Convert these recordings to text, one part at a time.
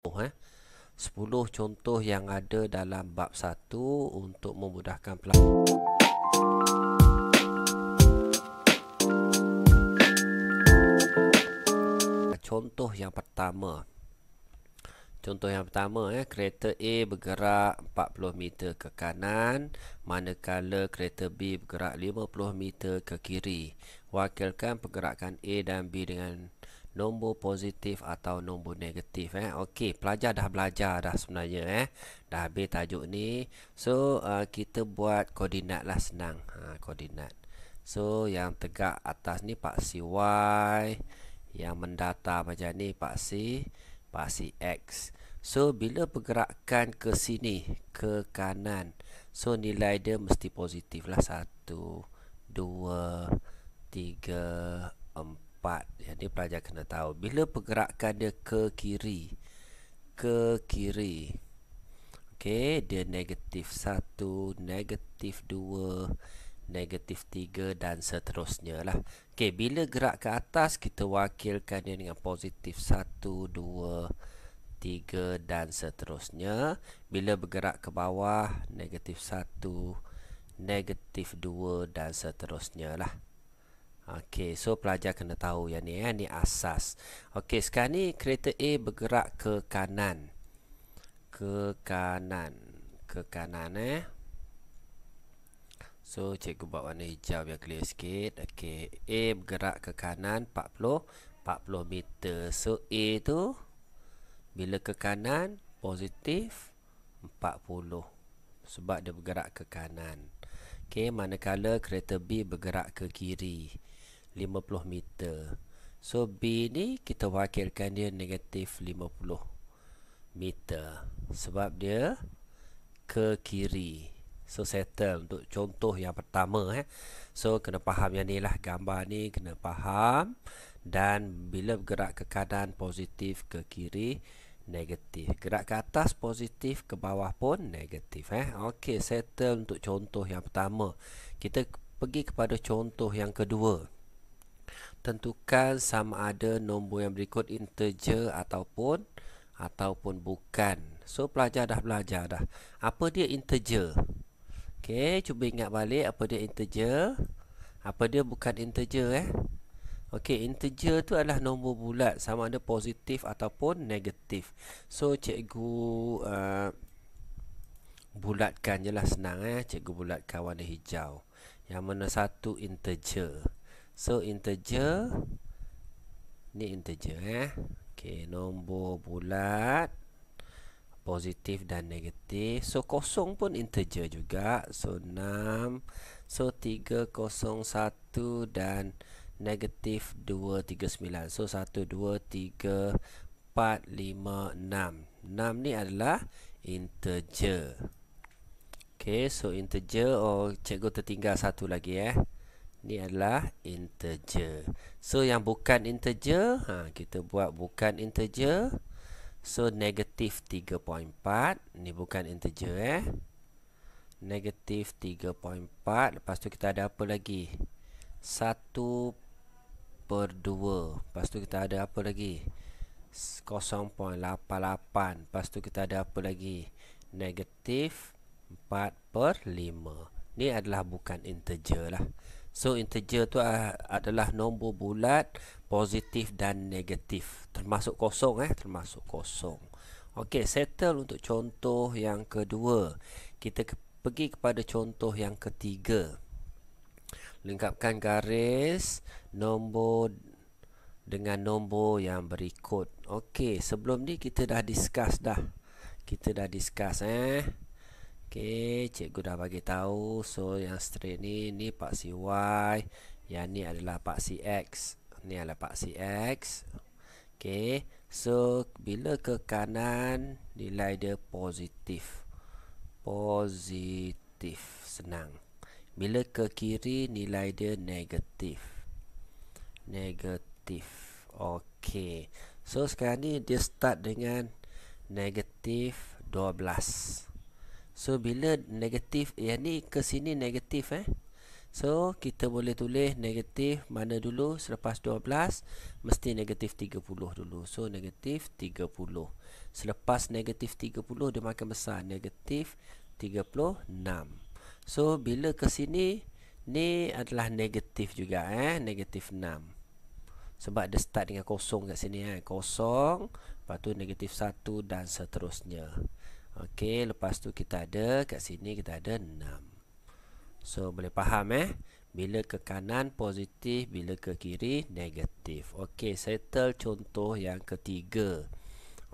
10 contoh yang ada dalam bab 1 untuk memudahkan pelajaran. Contoh yang pertama. Kereta A bergerak 40 meter ke kanan, manakala kereta B bergerak 50 meter ke kiri. Wakilkan pergerakan A dan B dengan nombor positif atau nombor negatif. Okey, pelajar dah belajar dah sebenarnya. Dah habis tajuk ni. So, kita buat koordinat lah, senang. Koordinat. So, yang tegak atas ni paksi Y. Yang mendatar macam ni paksi X. So, bila pergerakan ke sini, ke kanan, so nilai dia mesti positif lah. 1, 2, 3, 4. Jadi pelajar kena tahu. Bila pergerakan dia ke kiri, okey, dia negatif 1, negatif 2, negatif 3 dan seterusnya lah. Okey, bila gerak ke atas, kita wakilkan dia dengan positif 1, 2, 3 dan seterusnya. Bila bergerak ke bawah, negatif 1, negatif 2 dan seterusnya lah. Okey, so pelajar kena tahu yang ni, ni asas. Okey, sekarang ni kereta A bergerak ke kanan. Ke kanan. So, cikgu buat warna hijau biar clear sikit. Okey, A bergerak ke kanan 40 meter. So, A tu bila ke kanan positif 40 sebab dia bergerak ke kanan. Okey, manakala kereta B bergerak ke kiri 50 meter. So, B ni kita wakilkan dia negatif 50 meter sebab dia ke kiri. So, settle untuk contoh yang pertama. So, kena faham yang ni lah. Gambar ni kena faham. Dan bila bergerak ke kanan positif, ke kiri negatif. Gerak ke atas positif, ke bawah pun negatif. Okey, settle untuk contoh yang pertama. Kita pergi kepada contoh yang kedua. Tentukan sama ada nombor yang berikut integer ataupun bukan. So, pelajar dah belajar dah. Apa dia integer? Okey, cuba ingat balik apa dia integer, apa dia bukan integer. Okey, integer tu adalah nombor bulat sama ada positif ataupun negatif. So, cikgu bulatkan je lah, senang. Cikgu bulatkan warna hijau. Yang mana satu integer. So, integer ni integer. Okey, nombor bulat positif dan negatif. So, kosong pun integer juga. So, 6. So, 301 dan negatif 239. So, 1, 2, 3, 4, 5, 6. 6 ni adalah integer. Okey, so integer. Oh, cikgu tertinggal satu lagi. Ni adalah integer. So, yang bukan integer, kita buat bukan integer. So, negatif 3.4. Ni bukan integer. Negatif 3.4. Lepas tu kita ada apa lagi? 1/2. Lepas tu kita ada apa lagi? 0.88. Lepas tu kita ada apa lagi? Negatif 4/5. Ni adalah bukan integer lah. So, integer tu adalah nombor bulat positif dan negatif. Termasuk kosong. Termasuk kosong. Okey, settle untuk contoh yang kedua. Kita pergi kepada contoh yang ketiga. Lengkapkan garis nombor dengan nombor yang berikut. Okey, sebelum ni kita dah discuss dah. Okey, cikgu dah bagi tahu. So, yang straight ni paksi Y, yang ni adalah paksi X. Ni adalah paksi X. Okey, so bila ke kanan nilai dia positif. Senang. Bila ke kiri nilai dia negatif. Okey. So, sekarang ni dia start dengan negatif 12. So, bila negatif, yang ni ke sini negatif. So kita boleh tulis negatif mana dulu selepas 12, mesti negatif 30 dulu. So negatif 30. Selepas negatif 30 dia makin besar, negatif 36. So bila ke sini, ni adalah negatif juga, negatif 6. Sebab dia start dengan kosong kat sini, kosong, lepas tu negatif 1 dan seterusnya. Okey, lepas tu kita ada kat sini kita ada 6. So boleh faham, bila ke kanan positif, bila ke kiri negatif. Okey, settle contoh yang ketiga.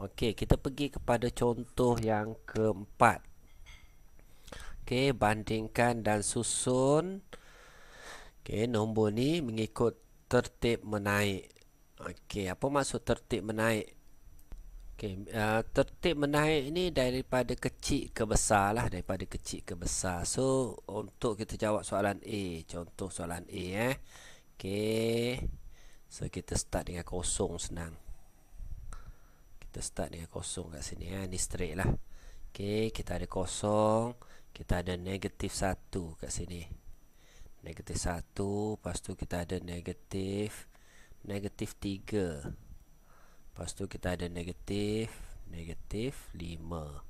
Okey, kita pergi kepada contoh yang keempat. Okey, bandingkan dan susun. Okey, nombor ni mengikut tertib menaik. Okey, apa maksud tertib menaik? Okey, tertib menaik ni daripada kecil ke besar lah, daripada kecil ke besar. So untuk kita jawab soalan A, contoh soalan A, okey. So kita start dengan kosong, senang. Kita start dengan kosong kat sini, ni straight lah. Okey, kita ada kosong, kita ada negatif 1 kat sini. Negatif 1, lepas tu kita ada negatif 3. Lepas tu kita ada negatif 5.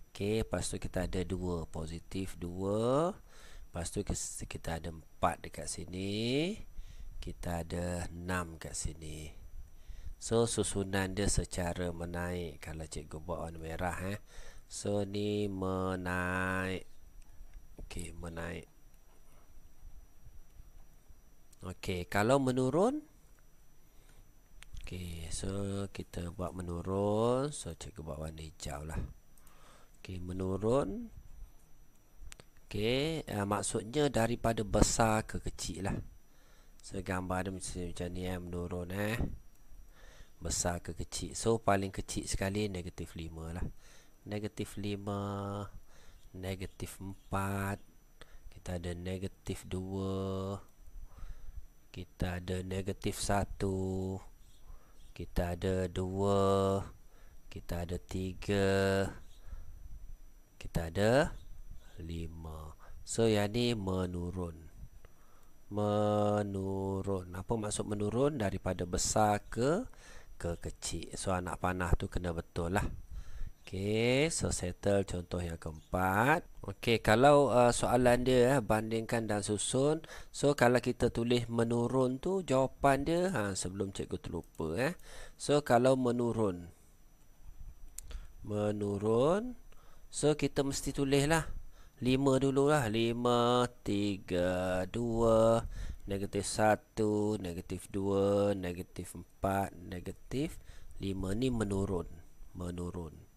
Okey, lepas tu kita ada 2, positif 2. Lepas tu kita ada 4 dekat sini. Kita ada 6 kat sini. So susunan dia secara menaik. Kalau cikgu buat warna merah, so ni menaik. Okey, menaik. Okey, kalau menurun, okey, so kita buat menurun. So cikgu buat warna hijau lah. Okey, menurun. Okey, maksudnya daripada besar ke kecil lah. So gambar dia macam ni, menurun, besar ke kecil. So paling kecil sekali negatif 5 lah. Negatif 5, negatif 4. Kita ada negatif 2. Kita ada negatif 1. Kita ada 2. Kita ada 3. Kita ada 5. So yang ni menurun. Menurun. Apa maksud menurun? Daripada besar ke kecil. So anak panah tu kena betul lah. Okey, so settle contoh yang keempat. Okey, kalau soalan dia bandingkan dan susun. So kalau kita tulis menurun tu, jawapan dia sebelum cikgu terlupa, So kalau menurun, so kita mesti tulis lah 5 dulu lah. 5, 3, 2, negatif 1, negatif 2, negatif 4, negatif 5. Ni menurun. Menurun.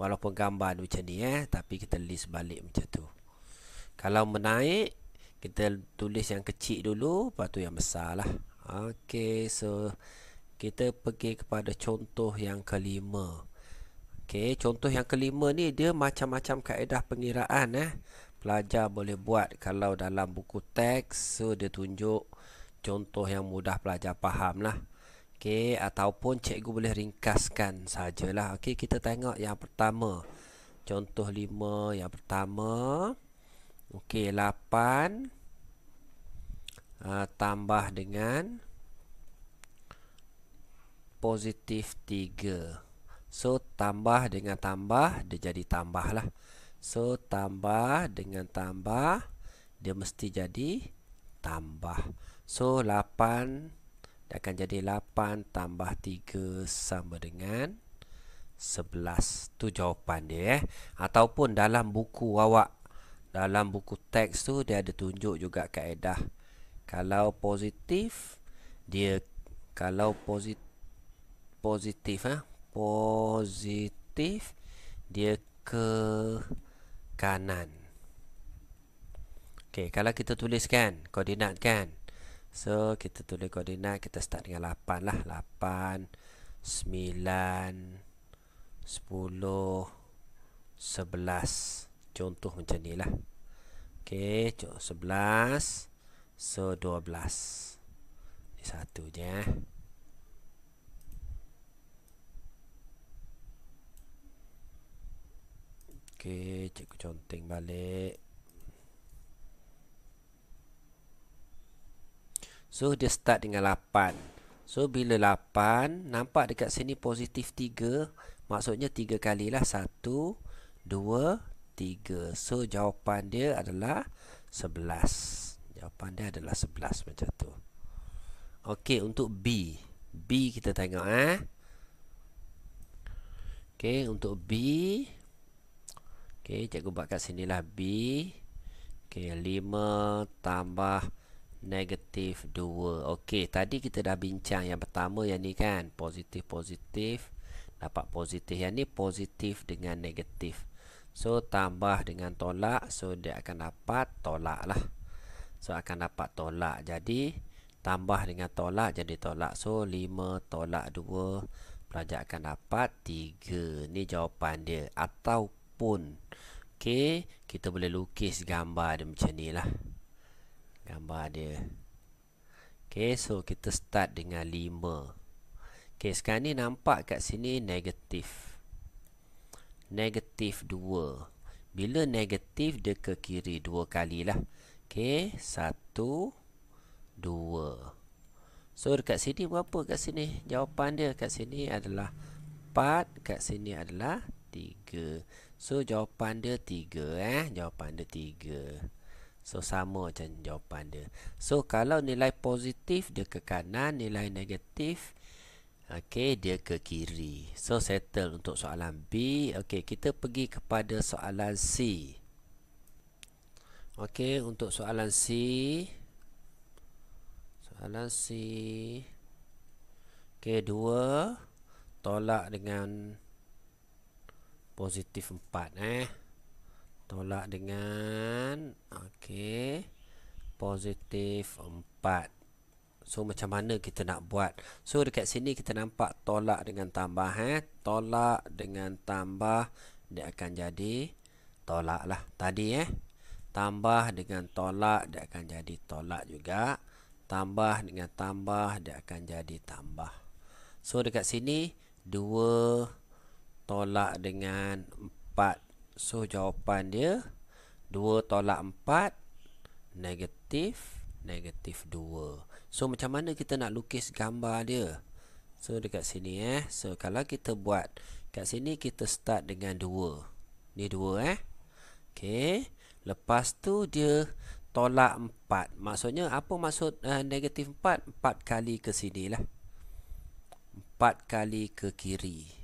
Walaupun gambar macam ni, tapi kita list balik macam tu. Kalau menaik, kita tulis yang kecil dulu, lepas tu yang besar lah. Okey, so kita pergi kepada contoh yang kelima. Okey, contoh yang kelima ni dia macam-macam kaedah pengiraan, pelajar boleh buat. Kalau dalam buku teks, so dia tunjuk contoh yang mudah pelajar faham lah. Okey, ataupun cikgu boleh ringkaskan sajalah. Okey, kita tengok yang pertama. Contoh 5 yang pertama. Okey, 8 tambah dengan positif 3. So tambah dengan tambah, dia jadi tambah lah. So tambah dengan tambah, dia mesti jadi tambah. So 8, dia akan jadi 8 tambah 3 sama dengan 11. Tu jawapan dia, Ataupun dalam buku awak, dalam buku teks tu dia ada tunjuk juga kaedah. Kalau positif, dia positif dia ke kanan. Okey, kalau kita tuliskan koordinat kan. So kita tulis koordinat, kita start dengan 8 lah. 8, 9, 10, 11. Contoh macam ni lah. Okey, 11. So 12. Ini satu je, Okey, cikgu conteng balik. So dia start dengan 8. So bila 8, nampak dekat sini positif 3, maksudnya 3 kali lah. 1, 2, 3. So jawapan dia adalah 11. Jawapan dia adalah 11 macam tu. Okey, untuk B. B kita tengok Okey, untuk B. Okey, cikgu buat kat sinilah B. Okey, 5 tambah negatif 2. Okey, tadi kita dah bincang yang pertama yang ni kan. Positif. Dapat positif. Yang ni positif dengan negatif. So, tambah dengan tolak. So, dia akan dapat tolak lah. So, akan dapat tolak. Jadi, tambah dengan tolak jadi tolak. So, 5 tolak 2. Pelajar akan dapat 3. Ni jawapan dia. Ataupun, okey, kita boleh lukis gambar dia macam ni lah. Gambar dia. Okey, so kita start dengan 5. Okey, sekarang ni nampak kat sini negatif. Negatif 2. Bila negatif, dia ke kiri 2 kali lah. Okey, 1, 2. So, dekat sini berapa kat sini? Jawapan dia kat sini adalah 4. Kat sini adalah 3. So, jawapan dia 3. Jawapan dia 3. So, sama macam jawapan dia. So, kalau nilai positif, dia ke kanan. Nilai negatif, okey, dia ke kiri. So, settle untuk soalan B. Okey, kita pergi kepada soalan C. Okey, untuk soalan C. Soalan C. Okey, 2 tolak dengan positif 4. Tolak dengan positif 4. So, macam mana kita nak buat? So, dekat sini kita nampak tolak dengan tambah. Tolak dengan tambah, dia akan jadi tolak lah. Tadi tambah dengan tolak, dia akan jadi tolak juga. Tambah dengan tambah, dia akan jadi tambah. So, dekat sini 2 tolak dengan 4. So, jawapan dia 2 tolak 4 negatif 2. So, macam mana kita nak lukis gambar dia? So, dekat sini So, kalau kita buat kat sini, kita start dengan 2. Ni 2 Okey. Lepas tu dia tolak 4. Maksudnya apa maksud negatif 4? 4 kali ke sini lah. 4 kali ke kiri.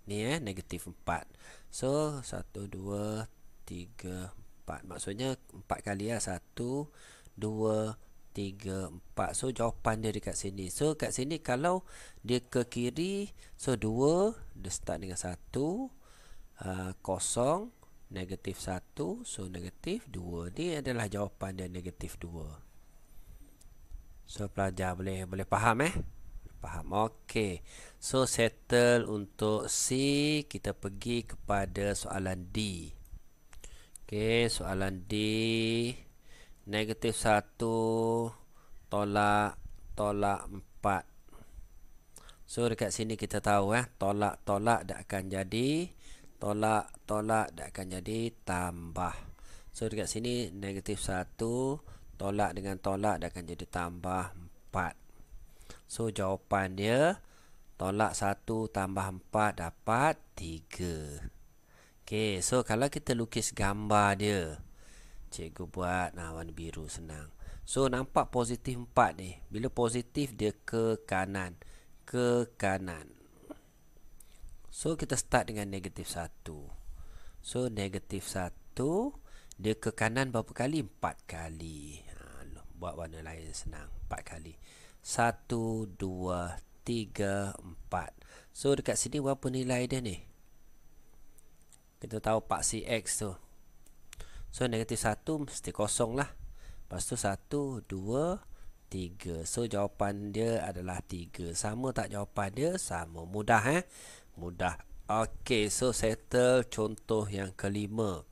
Ni negatif 4. So, 1, 2, 3, 4. Maksudnya 4 kali lah. 1, 2, 3, 4. So, jawapan dia dekat sini. So, kat sini kalau dia ke kiri, so 2, dia start dengan 1, 0, negatif 1. So, negatif 2. Ini adalah jawapan dia, negatif 2. So, pelajar boleh faham Faham. Okey. So, settle untuk C. Kita pergi kepada soalan D. Okey, soalan D. Negatif 1 tolak 4. So, dekat sini kita tahu tolak dah akan jadi tolak dah akan jadi tambah. So, dekat sini negatif 1 tolak dengan tolak dah akan jadi tambah 4. So, jawapan dia tolak 1 tambah 4 dapat 3. Okey, so kalau kita lukis gambar dia, cikgu buat warna biru senang. So, nampak positif 4 ni. Bila positif, dia ke kanan. Ke kanan. So, kita start dengan negatif 1. So, negatif 1, dia ke kanan berapa kali? 4 kali. Buat warna lain senang. 4 kali. 1, 2, 3, 4. So, dekat sini berapa nilai dia ni? Kita tahu paksi X tu. So, negatif 1 mesti kosong lah. Lepas tu 1, 2, 3. So, jawapan dia adalah 3. Sama tak jawapan dia? Sama. Mudah Mudah. Okey, so settle contoh yang kelima.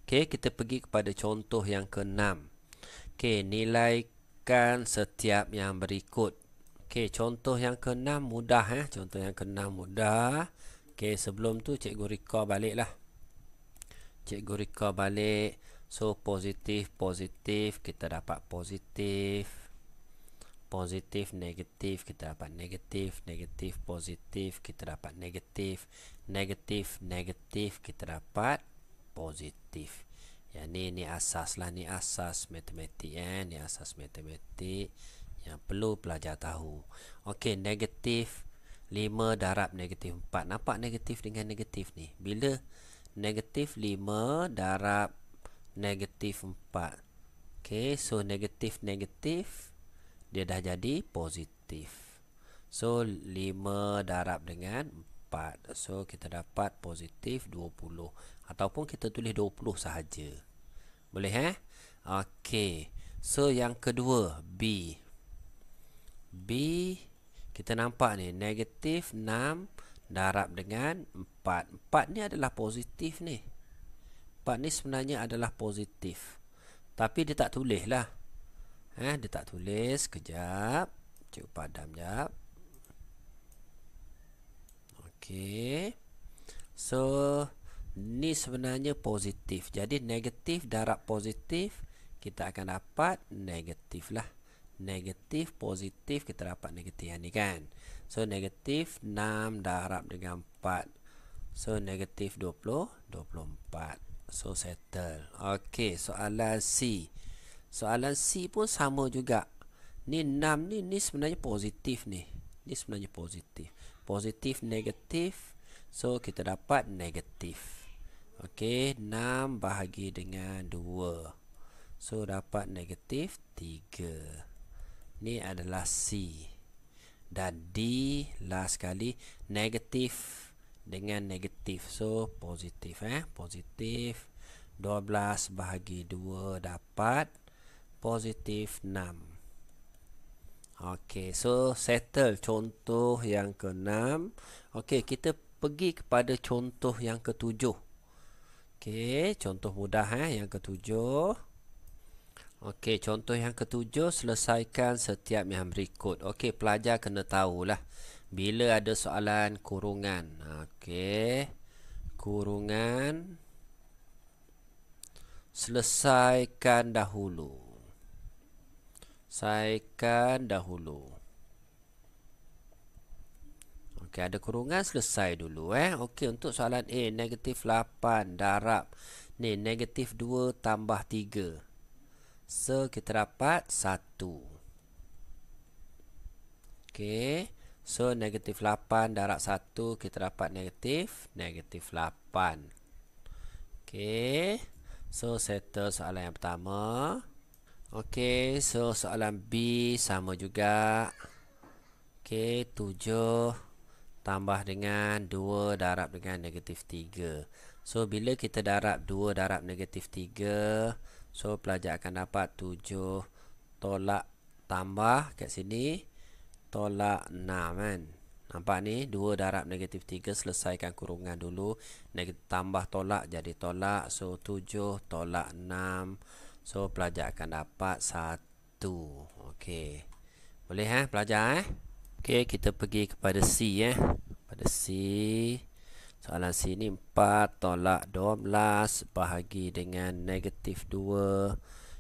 Okey, kita pergi kepada contoh yang keenam. Okey, nilaikan setiap yang berikut. Okey, contoh yang keenam mudah Contoh yang keenam mudah. Okey, sebelum tu cikgu recall balik lah. Cikgu recall balik. So, positif, kita dapat positif. positif, negatif, kita dapat negatif, negatif, positif, kita dapat negatif, negatif, negatif, kita dapat positif. Yang ni asas lah, ni asas matematik ni asas matematik yang perlu pelajar tahu. Okey, negatif 5 darab negatif 4. Nampak negatif dengan negatif ni? Bila negatif 5 darab negatif 4. Okey, so negatif negatif dia dah jadi positif. So 5 darab dengan 4. So kita dapat positif 20. Ataupun kita tulis 20 sahaja. Boleh Okey. So yang kedua B. B kita nampak ni negatif 6 darab dengan 4. 4 ni adalah positif ni. 4 ni sebenarnya adalah positif. Tapi dia tak tulis lah. Dia tak tulis. Kejap. Cikgu padam jap. Okey. So ni sebenarnya positif. Jadi negatif darab positif, kita akan dapat negatif lah. Negatif positif, kita dapat negatif yang ni kan. So negatif 6 darab dengan 4. So negatif 20, 24. So settle. Okey, soalan C. Soalan C pun sama juga. Ni 6 ni sebenarnya positif ni. Ni sebenarnya positif. Positif negatif. So kita dapat negatif. Okey, 6 bahagi dengan 2. So dapat negatif 3. Ni adalah C. Dan D last sekali negatif dengan negatif. So positif positif 12 bahagi 2 dapat positif 6. Okey, so settle contoh yang ke-6. Okey, kita pergi kepada contoh yang ke-7. Okey, contoh mudah yang ke-7. Okey, contoh yang ke-7, selesaikan setiap yang berikut. Okey, pelajar kena tahulah bila ada soalan kurungan. Okey, kurungan selesaikan dahulu. Selesaikan dahulu. Okey, ada kurungan, selesai dulu Okey, untuk soalan A, negatif 8 darab ni negatif 2 tambah 3. So kita dapat 1. Okey, so negatif 8 darab 1, kita dapat negatif 8. Okey, so settle soalan yang pertama. Okey, so soalan B sama juga. Okey, 7 tambah dengan 2 darab dengan negatif 3. So bila kita darab 2 darab negatif 3, so pelajar akan dapat 7 tolak tambah kat sini tolak 6 kan. Nampak ni 2 darab negatif 3, selesaikan kurungan dulu. Negatif tambah tolak jadi tolak. So 7 tolak 6. So pelajar akan dapat 1. Okey. Boleh pelajar Okey, kita pergi kepada C Pada C. Soalan C ni 4 tolak 12 bahagi dengan negatif 2.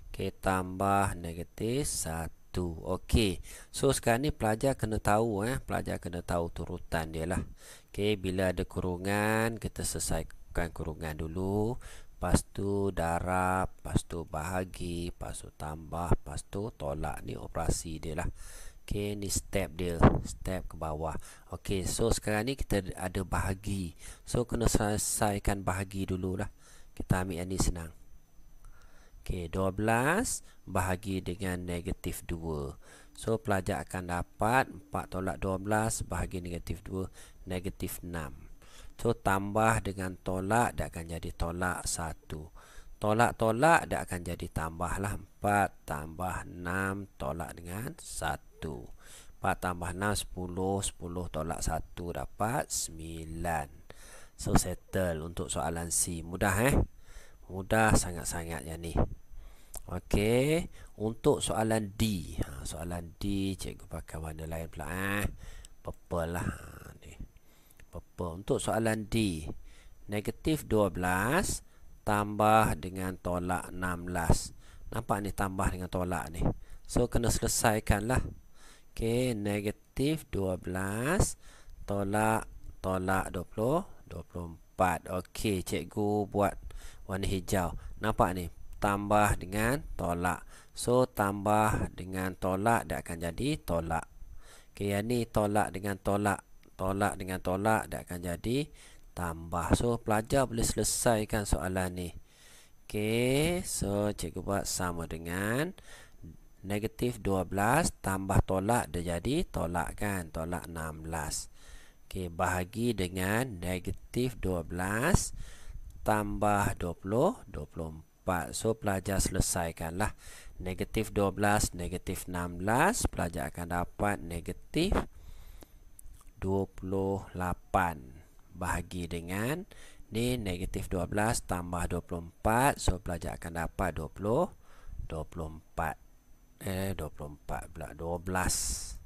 Okey, tambah negatif 1. Okey. So sekarang ni pelajar kena tahu pelajar kena tahu turutan dia lah. Okey, bila ada kurungan, kita selesaikan kurungan dulu. Lepas tu darab, lepas tu bahagi, lepas tu tambah, lepas tu tolak. Ni operasi dia lah. Okey, ni step dia, step ke bawah. Okey, so sekarang ni kita ada bahagi. So kena selesaikan bahagi dulu lah. Kita ambil yang ni senang. Okey, 12 bahagi dengan negatif 2. So pelajar akan dapat 4 tolak 12 bahagi negatif 2, negatif 6. So tambah dengan tolak, dia akan jadi tolak 1. Tolak-tolak, dia akan jadi tambah lah. 4 tambah 6 tolak dengan 1. 4 tambah 6, 10. 10 tolak 1 dapat 9. So settle untuk soalan C. Mudah Mudah sangat-sangat yang ni. Okey, untuk soalan D. Soalan D, cikgu pakai warna lain pula purple lah. Untuk soalan D, negatif 12 tambah dengan tolak 16. Nampak ni tambah dengan tolak ni. So kena selesaikan lah. Okey, negatif 12 tolak 24. Okey, cikgu buat warna hijau. Nampak ni? Tambah dengan tolak. So, tambah dengan tolak dia akan jadi tolak. Okey, yang ni tolak dengan tolak. Tolak dengan tolak dia akan jadi tambah. So, pelajar boleh selesaikan soalan ni. Okey, so cikgu buat sama dengan negatif 12 tambah tolak dia jadi tolak kan, tolak 16. Okey, bahagi dengan negatif 12 tambah 20, 24. So, pelajar selesaikanlah. Negatif 12, negatif 16. Pelajar akan dapat negatif 28. Bahagi dengan ni negatif 12 tambah 24. So, pelajar akan dapat 24 pula 12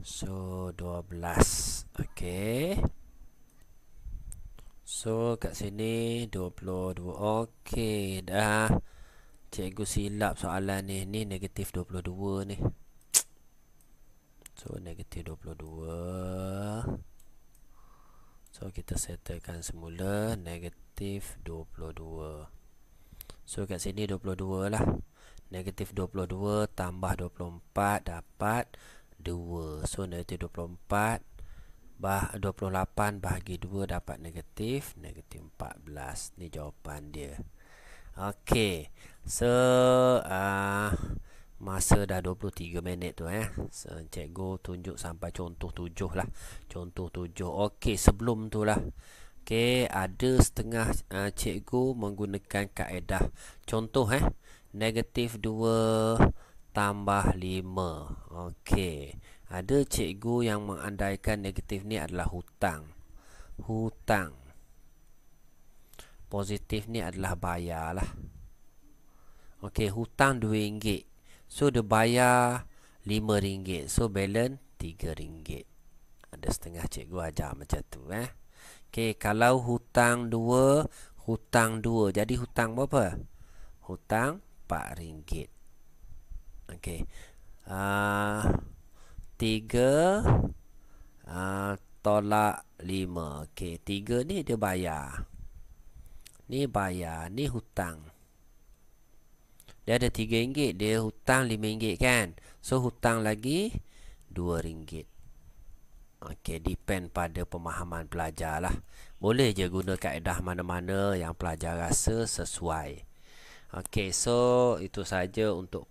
so 12. Okey, so kat sini 22. Okey dah, cikgu silap soalan ni. Ni negatif 22 ni. So negatif 22. So kita settlekan semula negatif 22. So kat sini 22 lah. Negatif 22 tambah 24 dapat 2. So negatif 24 28 bahagi 2 dapat negatif 14. Ni jawapan dia. Okey. So masa dah 23 minit tu so, cikgu tunjuk sampai contoh 7 lah. Contoh 7. Okey, sebelum tu lah. Okey, ada setengah cikgu menggunakan kaedah contoh negatif 2 tambah 5. Okey, ada cikgu yang mengandaikan negatif ni adalah hutang. Hutang. Positif ni adalah bayar lah. Okey, hutang RM2. So, dia bayar RM5. So, balance RM3. Ada setengah cikgu ajar macam tu Okey, kalau hutang 2, jadi hutang berapa? Hutang RM4. Okey. 3 tolak 5. Okey, 3 ni dia bayar. Ni bayar, ni hutang. Dia ada RM3, dia hutang RM5 kan? So, hutang lagi RM2. Okey, depend pada pemahaman pelajar lah. Boleh je guna kaedah mana-mana yang pelajar rasa sesuai. Okey, so itu saja untuk